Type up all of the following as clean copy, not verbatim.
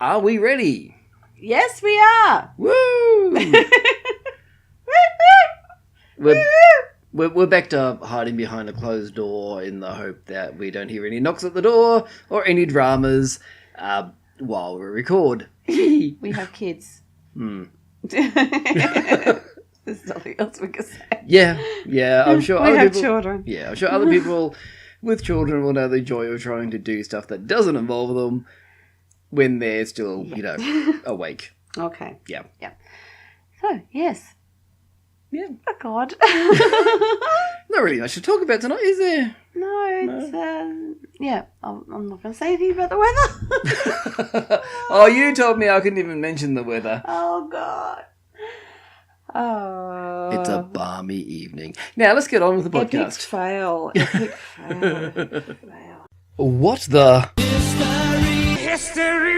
Are we ready? Yes, we are. Woo! We're back to hiding behind a closed door in the hope that we don't hear any knocks at the door or any dramas while we record. We have kids. There's nothing else we can say. Yeah. I'm sure we other have people, children. Yeah, I'm sure other people with children will know the joy of trying to do stuff that doesn't involve them when they're still, awake. Okay. Yeah. So, yes. Yeah. Oh, God. Not really much to talk about tonight, is there? No, it's, I'm not going to say anything about the weather. Oh, you told me I couldn't even mention the weather. Oh, God. Oh. It's a balmy evening. Now, let's get on with the podcast. Epic fail. What the... History.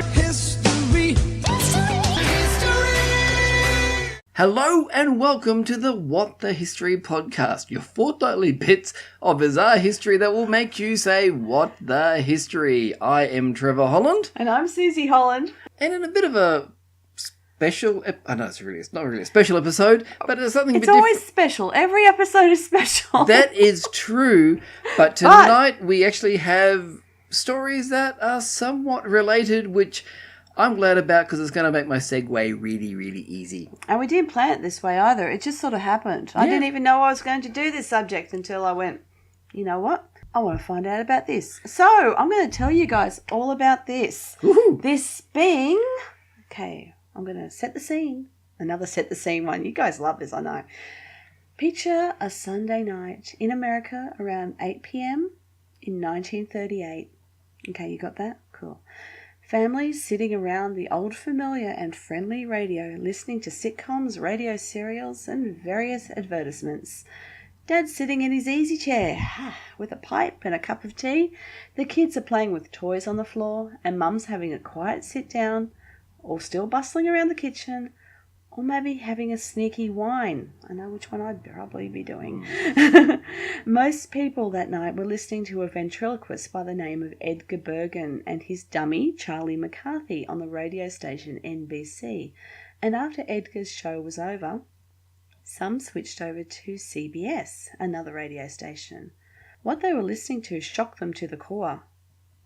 Hello and welcome to the What the History podcast, your fortnightly bits of bizarre history that will make you say, what the history? I am Trevor Holland. And I'm Suzie Holland. And in a bit of a special... I know it's not really a special episode, but it's something a bit It's always special. Every episode is special. That is true, but tonight we actually have stories that are somewhat related, which I'm glad about because it's going to make my segue really, really easy. And we didn't plan it this way either. It just sort of happened. I didn't even know I was going to do this subject until I went, you know what? I want to find out about this. So I'm going to tell you guys all about this. Woohoo. This being... Okay, I'm going to set the scene. Another set the scene one. You guys love this, I know. Picture a Sunday night in America around 8 p.m. in 1938. Okay, you got that? Cool. Families sitting around the old familiar and friendly radio, listening to sitcoms, radio serials, and various advertisements. Dad sitting in his easy chair with a pipe and a cup of tea. The kids are playing with toys on the floor, and Mum's having a quiet sit down, or still bustling around the kitchen, or maybe having a sneaky wine. I know which one I'd probably be doing. Most people that night were listening to a ventriloquist by the name of Edgar Bergen and his dummy, Charlie McCarthy, on the radio station NBC. And after Edgar's show was over, some switched over to CBS, another radio station. What they were listening to shocked them to the core.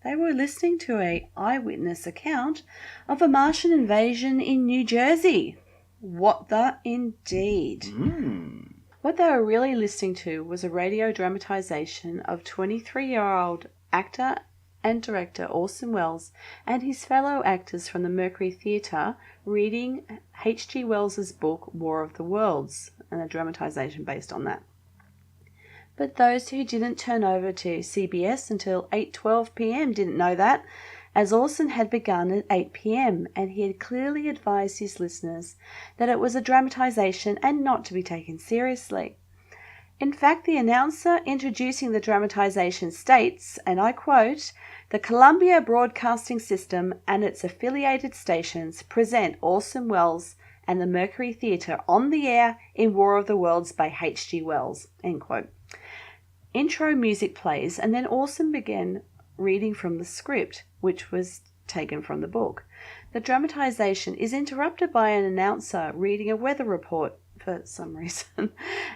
They were listening to an eyewitness account of a Martian invasion in New Jersey. What the indeed. What they were really listening to was a radio dramatization of 23-year-old actor and director Orson Welles and his fellow actors from the Mercury Theatre reading H.G. Wells's book War of the Worlds, and a dramatization based on that. But those who didn't turn over to CBS until 8:12 p.m. didn't know that, as Orson had begun at 8 p.m. and he had clearly advised his listeners that it was a dramatization and not to be taken seriously. In fact, the announcer introducing the dramatization states, and I quote, "The Columbia Broadcasting System and its affiliated stations present Orson Welles and the Mercury Theatre on the air in War of the Worlds by H.G. Wells." End quote. Intro music plays, and then Orson began reading from the script, which was taken from the book. The dramatization is interrupted by an announcer reading a weather report for some reason,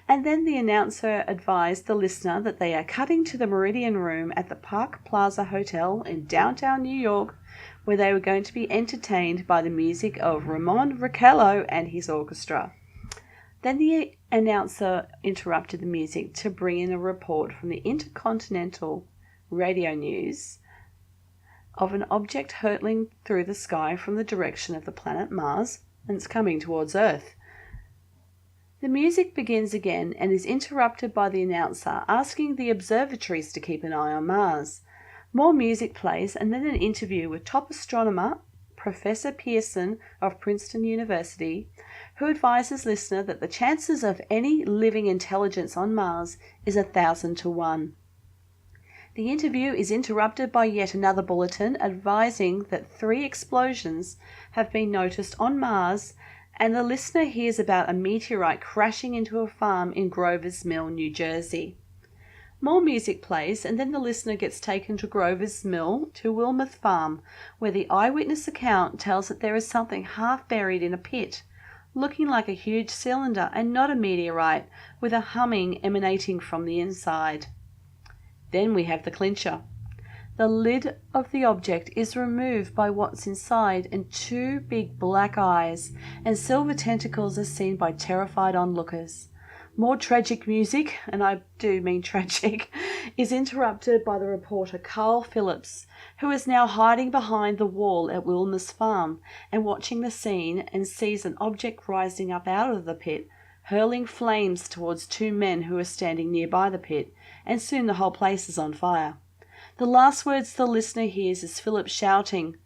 and then the announcer advised the listener that they are cutting to the Meridian Room at the Park Plaza Hotel in downtown New York, where they were going to be entertained by the music of Ramon Raquello and his orchestra. Then the announcer interrupted the music to bring in a report from the Intercontinental Radio News of an object hurtling through the sky from the direction of the planet Mars, and it's coming towards Earth. The music begins again and is interrupted by the announcer asking the observatories to keep an eye on Mars. More music plays, and then an interview with top astronomer Professor Pearson of Princeton University, who advises listener that the chances of any living intelligence on Mars is 1,000 to 1. The interview is interrupted by yet another bulletin advising that 3 explosions have been noticed on Mars, and the listener hears about a meteorite crashing into a farm in Grover's Mill, New Jersey. More music plays, and then the listener gets taken to Grover's Mill to Wilmouth Farm, where the eyewitness account tells that there is something half buried in a pit, looking like a huge cylinder and not a meteorite, with a humming emanating from the inside. Then we have the clincher. The lid of the object is removed by what's inside, and two big black eyes and silver tentacles are seen by terrified onlookers. More tragic music, and I do mean tragic, is interrupted by the reporter Carl Phillips, who is now hiding behind the wall at Wilmer's farm and watching the scene, and sees an object rising up out of the pit, hurling flames towards two men who are standing nearby the pit, and soon the whole place is on fire. The last words the listener hears is Phillips shouting,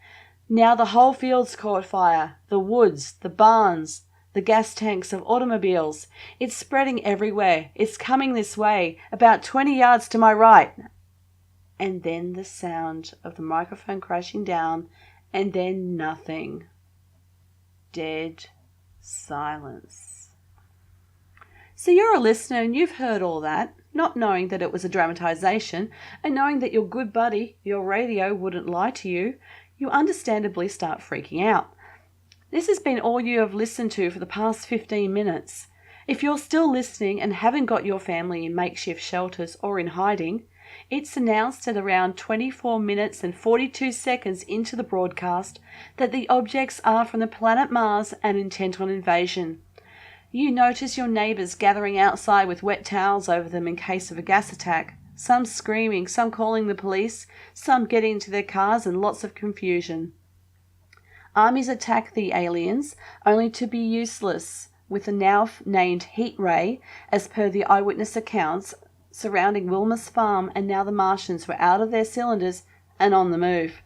"Now the whole field's caught fire, the woods, the barns, the gas tanks of automobiles. It's spreading everywhere. It's coming this way, about 20 yards to my right." And then the sound of the microphone crashing down, and then nothing. Dead silence. So you're a listener and you've heard all that, not knowing that it was a dramatization, and knowing that your good buddy, your radio, wouldn't lie to you. You understandably start freaking out. This has been all you have listened to for the past 15 minutes. If you're still listening and haven't got your family in makeshift shelters or in hiding, it's announced at around 24 minutes and 42 seconds into the broadcast that the objects are from the planet Mars and intent on invasion. You notice your neighbours gathering outside with wet towels over them in case of a gas attack, some screaming, some calling the police, some getting into their cars, and lots of confusion. Armies attack the aliens, only to be useless, with the now named heat ray, as per the eyewitness accounts, surrounding Wilmer's farm, and now the Martians were out of their cylinders and on the move.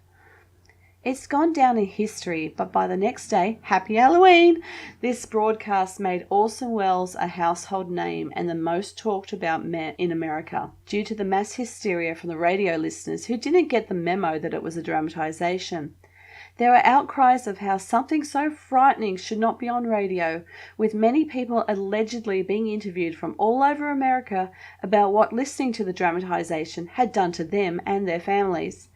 It's gone down in history, but by the next day, Happy Halloween, this broadcast made Orson Welles a household name and the most talked about in America, due to the mass hysteria from the radio listeners who didn't get the memo that it was a dramatization. There were outcries of how something so frightening should not be on radio, with many people allegedly being interviewed from all over America about what listening to the dramatization had done to them and their families.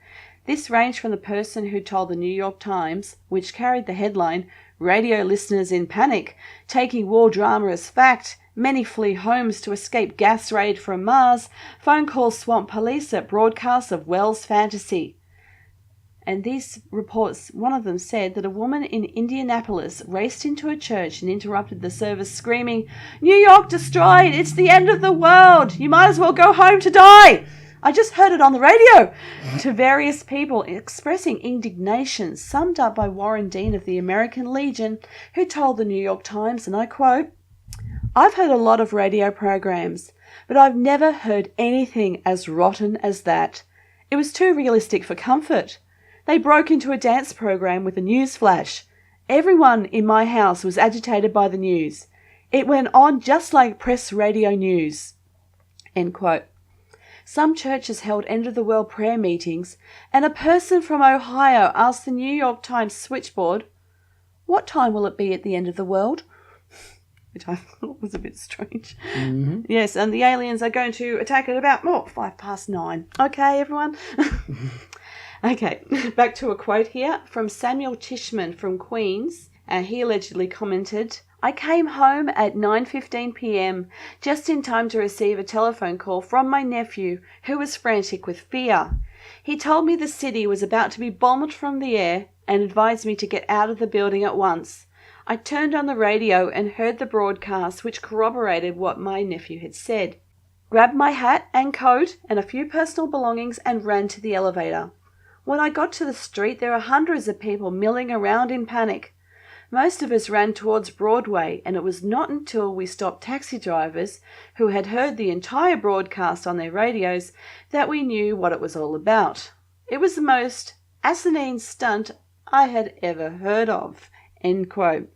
This ranged from the person who told the New York Times, which carried the headline, "Radio Listeners in Panic, Taking War Drama as Fact, Many Flee Homes to Escape Gas Raid from Mars, Phone Calls Swamp Police at Broadcasts of Wells Fantasy." And these reports, one of them said that a woman in Indianapolis raced into a church and interrupted the service screaming, "New York destroyed! It's the end of the world! You might as well go home to die! I just heard it on the radio!" To various people expressing indignation, summed up by Warren Dean of the American Legion, who told the New York Times, and I quote, "I've heard a lot of radio programs, but I've never heard anything as rotten as that. It was too realistic for comfort. They broke into a dance program with a news flash. Everyone in my house was agitated by the news. It went on just like press radio news." End quote. Some churches held end-of-the-world prayer meetings, and a person from Ohio asked the New York Times switchboard, "What time will it be at the end of the world?" Which I thought was a bit strange. Mm-hmm. Yes, and the aliens are going to attack at about 9:05. Okay, everyone? Okay, back to a quote here from Samuel Tishman from Queens. He allegedly commented, "I came home at 9:15 p.m, just in time to receive a telephone call from my nephew, who was frantic with fear. He told me the city was about to be bombed from the air and advised me to get out of the building at once. I turned on the radio and heard the broadcast, which corroborated what my nephew had said. Grabbed my hat and coat and a few personal belongings and ran to the elevator. When I got to the street, there were hundreds of people milling around in panic. Most of us ran towards Broadway, and it was not until we stopped taxi drivers, who had heard the entire broadcast on their radios, that we knew what it was all about. It was the most asinine stunt I had ever heard of." End quote.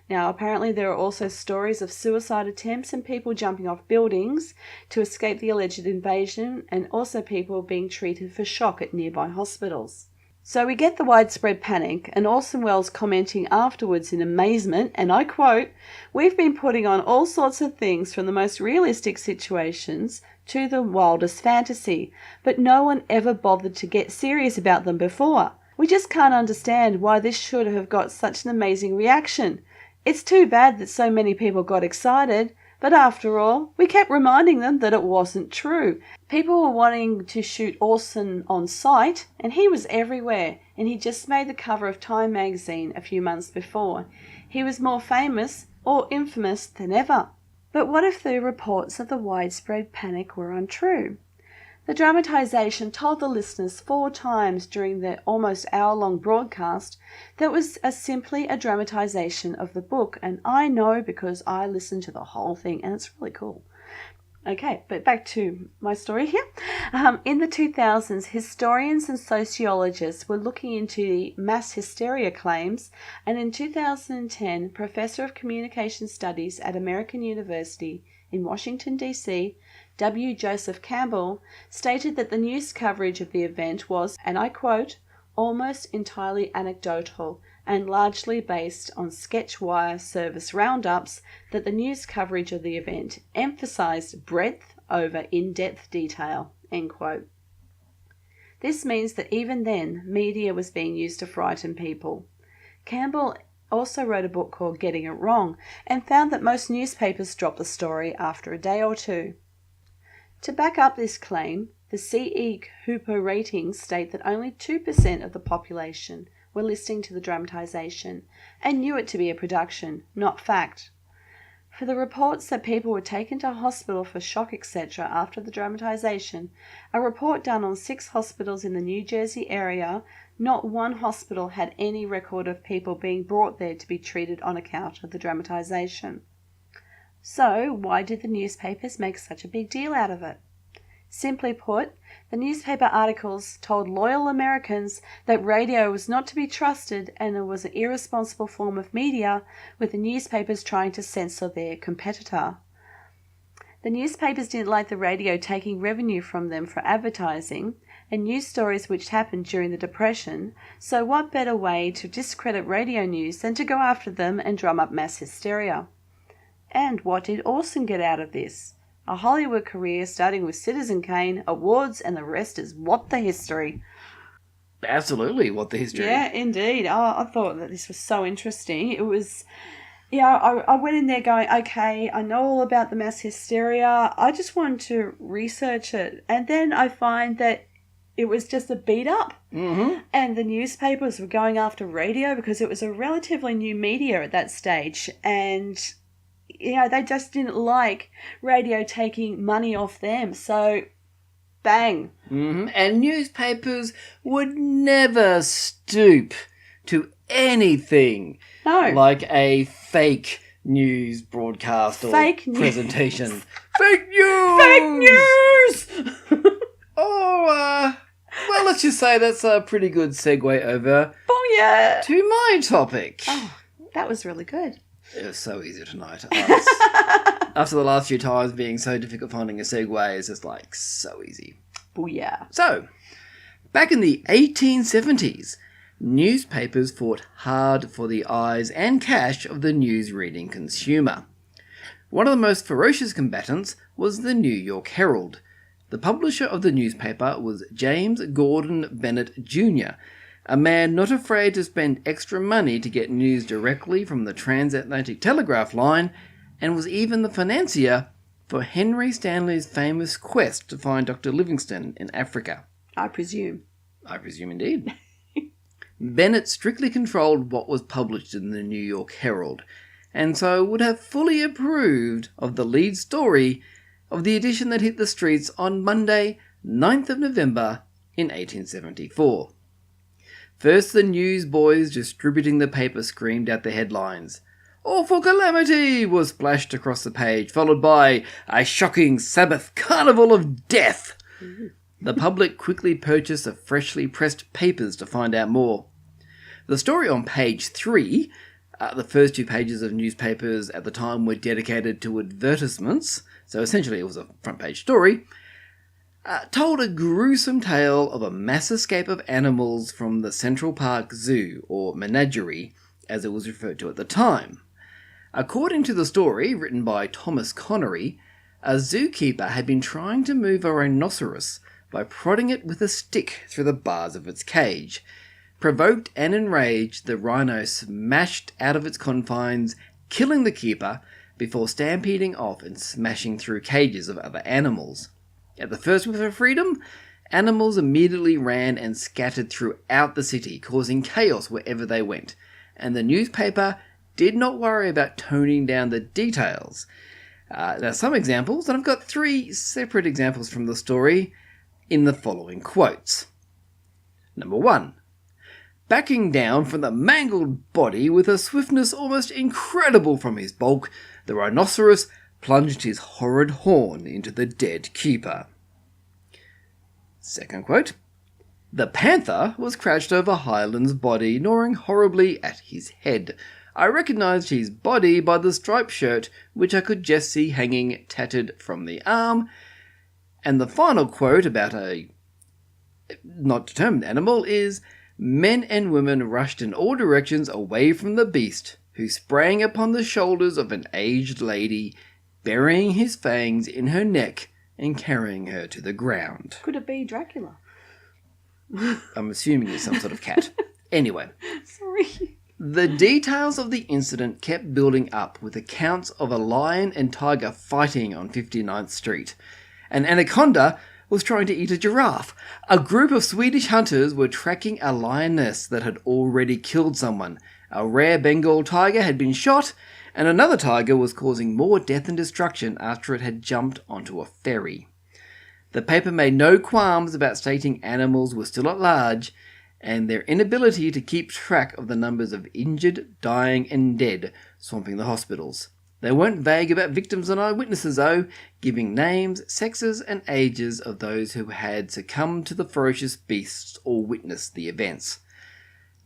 Now, apparently there are also stories of suicide attempts and people jumping off buildings to escape the alleged invasion, and also people being treated for shock at nearby hospitals. So we get the widespread panic, and Orson Welles commenting afterwards in amazement, and I quote, "We've been putting on all sorts of things from the most realistic situations to the wildest fantasy, but no one ever bothered to get serious about them before. We just can't understand why this should have got such an amazing reaction. It's too bad that so many people got excited, but after all, we kept reminding them that it wasn't true. People were wanting to shoot Orson on sight, and he was everywhere, and he just made the cover of Time magazine a few months before. He was more famous, or infamous, than ever. But what if the reports of the widespread panic were untrue? The dramatisation told the listeners 4 times during the almost hour-long broadcast that was simply a dramatisation of the book, and I know because I listened to the whole thing, and it's really cool. Okay, but back to my story here. In the 2000s, historians and sociologists were looking into the mass hysteria claims, and in 2010, Professor of Communication Studies at American University in Washington, D.C., W. Joseph Campbell, stated that the news coverage of the event was, and I quote, almost entirely anecdotal and largely based on sketch wire service roundups, that the news coverage of the event emphasized breadth over in-depth detail, end quote. This means that even then, media was being used to frighten people. Campbell also wrote a book called Getting It Wrong and found that most newspapers dropped the story after a day or two. To back up this claim, the C.E. Cooper ratings state that only 2% of the population were listening to the dramatisation and knew it to be a production, not fact. For the reports that people were taken to hospital for shock etc. after the dramatisation, a report done on 6 hospitals in the New Jersey area, not one hospital had any record of people being brought there to be treated on account of the dramatisation. So, why did the newspapers make such a big deal out of it? Simply put, the newspaper articles told loyal Americans that radio was not to be trusted and it was an irresponsible form of media, with the newspapers trying to censor their competitor. The newspapers didn't like the radio taking revenue from them for advertising and news stories which happened during the Depression, so what better way to discredit radio news than to go after them and drum up mass hysteria? And what did Orson get out of this? A Hollywood career starting with Citizen Kane, awards, and the rest is what the history. Absolutely, what the history. Yeah, indeed. I thought that this was so interesting. It was, I went in there going, okay, I know all about the mass hysteria. I just wanted to research it. And then I find that it was just a beat up. Mm-hmm. And the newspapers were going after radio because it was a relatively new media at that stage. And they just didn't like radio taking money off them. So, bang. Mm-hmm. And newspapers would never stoop to anything like a fake news broadcast or presentation. Fake news! Fake news! Well, let's just say that's a pretty good segue over to my topic. Oh, that was really good. It was so easy tonight. After the last few times being so difficult finding a segue, it's just like so easy. Booyah. So, back in the 1870s, newspapers fought hard for the eyes and cash of the news-reading consumer. One of the most ferocious combatants was the New York Herald. The publisher of the newspaper was James Gordon Bennett Jr., a man not afraid to spend extra money to get news directly from the transatlantic telegraph line, and was even the financier for Henry Stanley's famous quest to find Dr. Livingstone in Africa. I presume. I presume indeed. Bennett strictly controlled what was published in the New York Herald, and so would have fully approved of the lead story of the edition that hit the streets on Monday, 9th of November in 1874. First, the newsboys distributing the paper screamed out the headlines. "Awful calamity" was splashed across the page, followed by "A shocking Sabbath carnival of death." The public quickly purchased the freshly pressed papers to find out more. The story on page 3, the first 2 pages of newspapers at the time were dedicated to advertisements, so essentially it was a front page story, told a gruesome tale of a mass escape of animals from the Central Park Zoo, or menagerie, as it was referred to at the time. According to the story, written by Thomas Connery, a zookeeper had been trying to move a rhinoceros by prodding it with a stick through the bars of its cage. Provoked and enraged, the rhino smashed out of its confines, killing the keeper before stampeding off and smashing through cages of other animals. At the first whiff of freedom, animals immediately ran and scattered throughout the city, causing chaos wherever they went, and the newspaper did not worry about toning down the details. Now, some examples, and I've got 3 separate examples from the story in the following quotes. Number 1. Backing down from the mangled body with a swiftness almost incredible from his bulk, the rhinoceros plunged his horrid horn into the dead keeper. Second quote. The panther was crouched over Highland's body, gnawing horribly at his head. I recognised his body by the striped shirt, which I could just see hanging tattered from the arm. And the final quote about a not determined animal is, men and women rushed in all directions away from the beast, who sprang upon the shoulders of an aged lady, burying his fangs in her neck and carrying her to the ground. Could it be Dracula? I'm assuming it's some sort of cat. Anyway. Sorry. The details of the incident kept building up with accounts of a lion and tiger fighting on 59th Street. An anaconda was trying to eat a giraffe. A group of Swedish hunters were tracking a lioness that had already killed someone. A rare Bengal tiger had been shot, and another tiger was causing more death and destruction after it had jumped onto a ferry. The paper made no qualms about stating animals were still at large, and their inability to keep track of the numbers of injured, dying, and dead swamping the hospitals. They weren't vague about victims and eyewitnesses, though, giving names, sexes, and ages of those who had succumbed to the ferocious beasts or witnessed the events.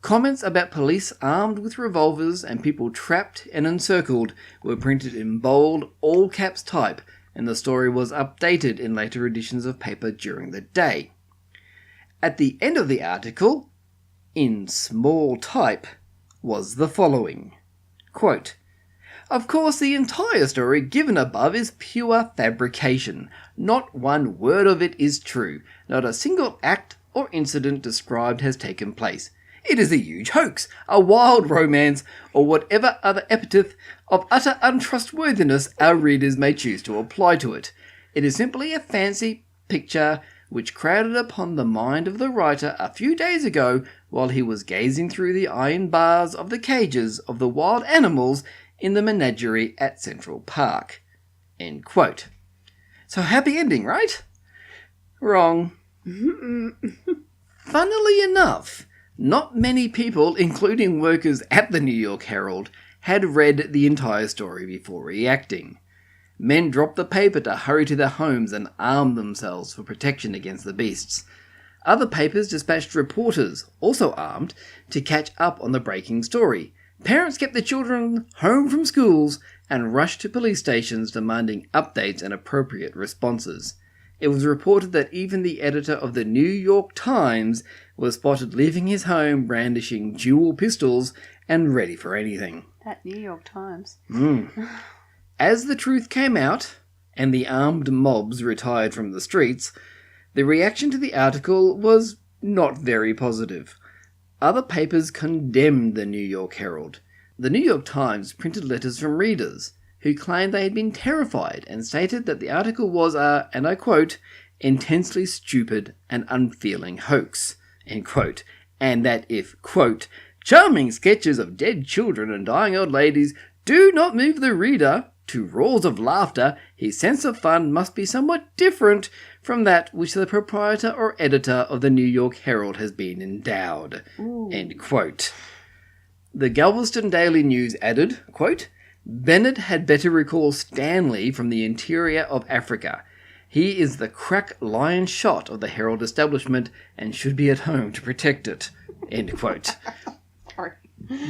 Comments about police armed with revolvers and people trapped and encircled were printed in bold, all-caps type, and the story was updated in later editions of paper during the day. At the end of the article, in small type, was the following. Quote, of course, the entire story given above is pure fabrication. Not one word of it is true. Not a single act or incident described has taken place. It is a huge hoax, a wild romance, or whatever other epithet of utter untrustworthiness our readers may choose to apply to it. It is simply a fancy picture which crowded upon the mind of the writer a few days ago while he was gazing through the iron bars of the cages of the wild animals in the menagerie at Central Park. End quote. So happy ending, right? Wrong. Funnily enough, not many people, including workers at the New York Herald, had read the entire story before reacting. Men dropped the paper to hurry to their homes and arm themselves for protection against the beasts. Other papers dispatched reporters, also armed, to catch up on the breaking story. Parents kept their children home from schools and rushed to police stations demanding updates and appropriate responses. It was reported that even the editor of the New York Times was spotted leaving his home brandishing dual pistols and ready for anything. That New York Times. As the truth came out, and the armed mobs retired from the streets, the reaction to the article was not very positive. Other papers condemned the New York Herald. The New York Times printed letters from readers, who claimed they had been terrified and stated that the article was a, and I quote, intensely stupid and unfeeling hoax, end quote, and that if, quote, charming sketches of dead children and dying old ladies do not move the reader to roars of laughter, his sense of fun must be somewhat different from that which the proprietor or editor of the New York Herald has been endowed. End quote. The Galveston Daily News added, quote, Bennett had better recall Stanley from the interior of Africa. He is the crack lion shot of the Herald establishment and should be at home to protect it. End quote.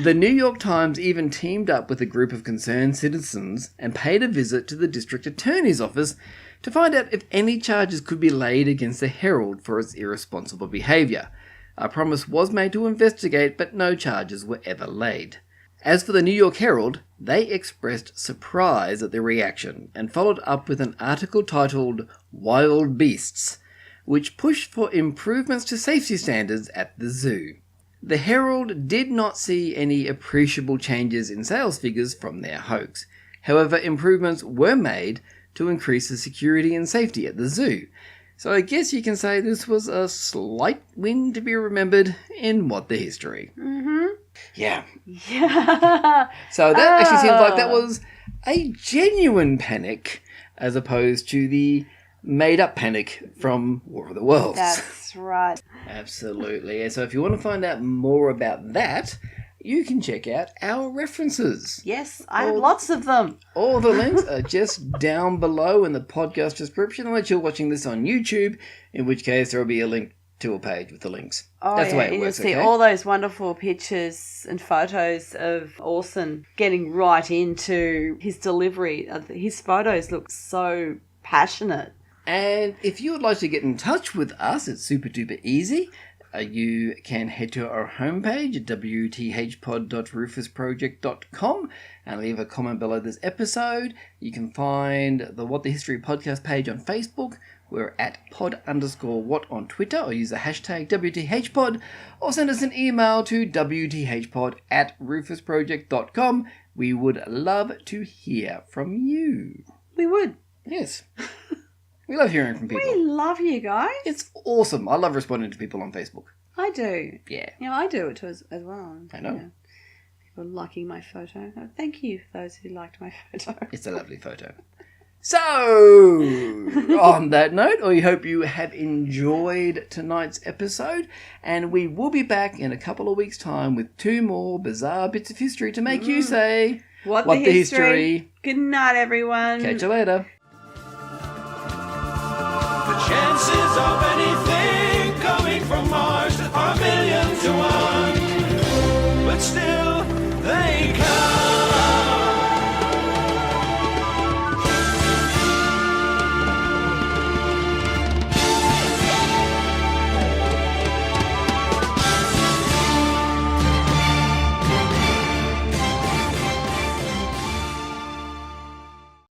The New York Times even teamed up with a group of concerned citizens and paid a visit to the district attorney's office to find out if any charges could be laid against the Herald for its irresponsible behaviour. A promise was made to investigate, but no charges were ever laid. As for the New York Herald, they expressed surprise at the reaction and followed up with an article titled Wild Beasts, which pushed for improvements to safety standards at the zoo. The Herald did not see any appreciable changes in sales figures from their hoax. However, improvements were made to increase the security and safety at the zoo. So I guess you can say this was a slight win to be remembered in What the History. Mm-hmm. Yeah. Yeah. So that actually seems like that was a genuine panic as opposed to the made-up panic from War of the Worlds. That's right. Absolutely. And so if you want to find out more about that, you can check out our references. Yes, I have lots of them. All the links are just down below in the podcast description, unless you're watching this on YouTube, in which case there will be a link to a page with the links. Oh, That's the way it and works, you'll see okay? all those wonderful pictures and photos of Orson getting right into his delivery. His photos look so passionate. And if you would like to get in touch with us, it's super duper easy. You can head to our homepage at wthpod.rufusproject.com and leave a comment below this episode. You can find the What the History podcast page on Facebook. We're at pod_what on Twitter, or use the hashtag WTHpod, or send us an email to wthpod@rufusproject.com. We would love to hear from you. We would. Yes. We love hearing from people. We love you guys. It's awesome. I love responding to people on Facebook. I do. Yeah. You know, I do it too as well. I know. You know, people liking my photo. Thank you for those who liked my photo. It's a lovely photo. So, on that note, I hope you have enjoyed tonight's episode, and we will be back in a couple of weeks' time with 2 more bizarre bits of history to make you say, What the history. Good night, everyone. Catch you later. The chances of anything